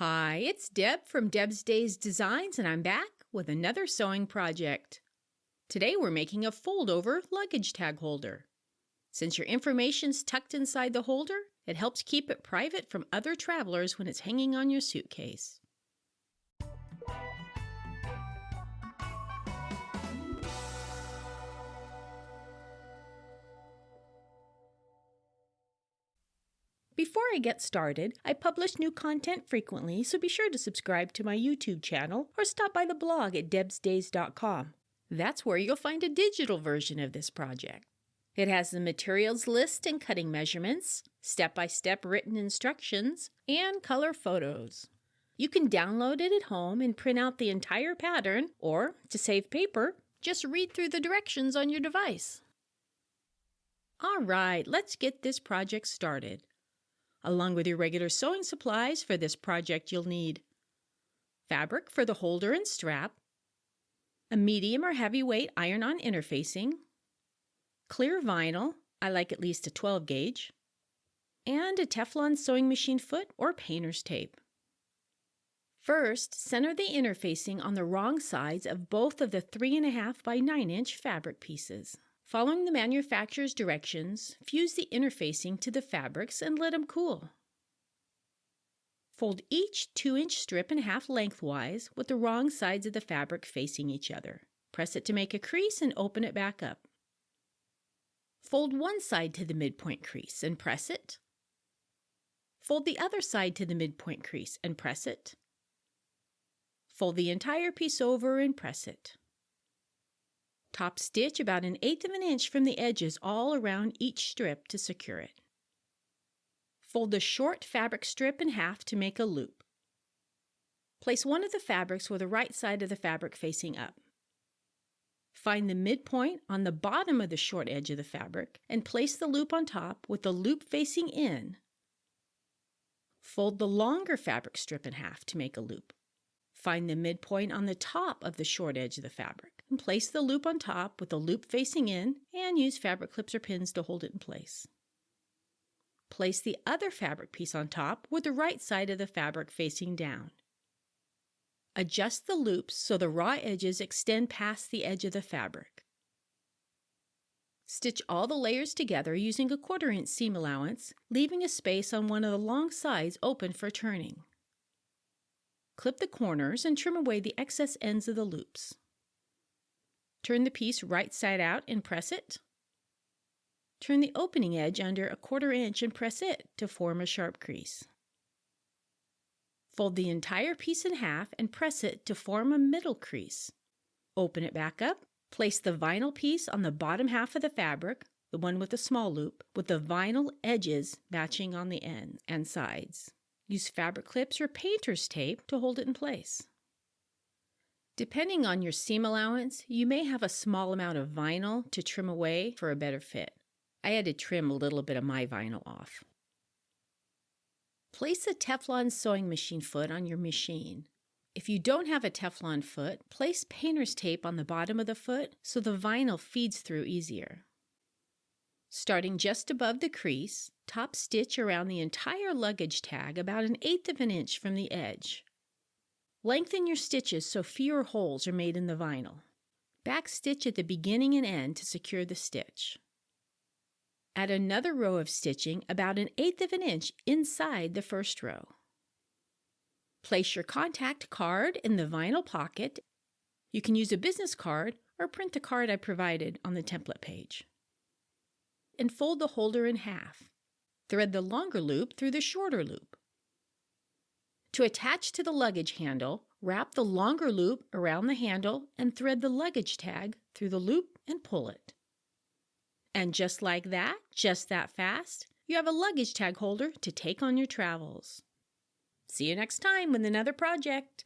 Hi, it's Deb from Deb's Days Designs, and I'm back with another sewing project. Today we're making a fold-over luggage tag holder. Since your information's tucked inside the holder, it helps keep it private from other travelers when it's hanging on your suitcase. Before I get started, I publish new content frequently, so be sure to subscribe to my YouTube channel or stop by the blog at debsdays.com. That's where you'll find a digital version of this project. It has the materials list and cutting measurements, step-by-step written instructions, and color photos. You can download it at home and print out the entire pattern, or, to save paper, just read through the directions on your device. All right, let's get this project started. Along with your regular sewing supplies for this project, you'll need fabric for the holder and strap, a medium or heavyweight iron-on interfacing, clear vinyl, I like at least a 12 gauge, and a Teflon sewing machine foot or painter's tape. First, center the interfacing on the wrong sides of both of the 3.5 by 9 inch fabric pieces. Following the manufacturer's directions, fuse the interfacing to the fabrics and let them cool. Fold each 2-inch strip in half lengthwise with the wrong sides of the fabric facing each other. Press it to make a crease and open it back up. Fold one side to the midpoint crease and press it. Fold the other side to the midpoint crease and press it. Fold the entire piece over and press it. Top stitch about 1/8 of an inch from the edges all around each strip to secure it. Fold the short fabric strip in half to make a loop. Place one of the fabrics with the right side of the fabric facing up. Find the midpoint on the bottom of the short edge of the fabric and place the loop on top with the loop facing in. Fold the longer fabric strip in half to make a loop. Find the midpoint on the top of the short edge of the fabric and place the loop on top with the loop facing in and use fabric clips or pins to hold it in place. Place the other fabric piece on top with the right side of the fabric facing down. Adjust the loops so the raw edges extend past the edge of the fabric. Stitch all the layers together using a 1/4 inch seam allowance, leaving a space on one of the long sides open for turning. Clip the corners and trim away the excess ends of the loops. Turn the piece right side out and press it. Turn the opening edge under a 1/4 inch and press it to form a sharp crease. Fold the entire piece in half and press it to form a middle crease. Open it back up. Place the vinyl piece on the bottom half of the fabric, the one with the small loop, with the vinyl edges matching on the ends and sides. Use fabric clips or painter's tape to hold it in place. Depending on your seam allowance, you may have a small amount of vinyl to trim away for a better fit. I had to trim a little bit of my vinyl off. Place a Teflon sewing machine foot on your machine. If you don't have a Teflon foot, place painter's tape on the bottom of the foot so the vinyl feeds through easier. Starting just above the crease, top stitch around the entire luggage tag about 1/8 of an inch from the edge. Lengthen your stitches so fewer holes are made in the vinyl. Back stitch at the beginning and end to secure the stitch. Add another row of stitching about 1/8 of an inch inside the first row. Place your contact card in the vinyl pocket. You can use a business card or print the card I provided on the template page. And fold the holder in half. Thread the longer loop through the shorter loop. To attach to the luggage handle, wrap the longer loop around the handle and thread the luggage tag through the loop and pull it. And just like that, just that fast, you have a luggage tag holder to take on your travels. See you next time with another project.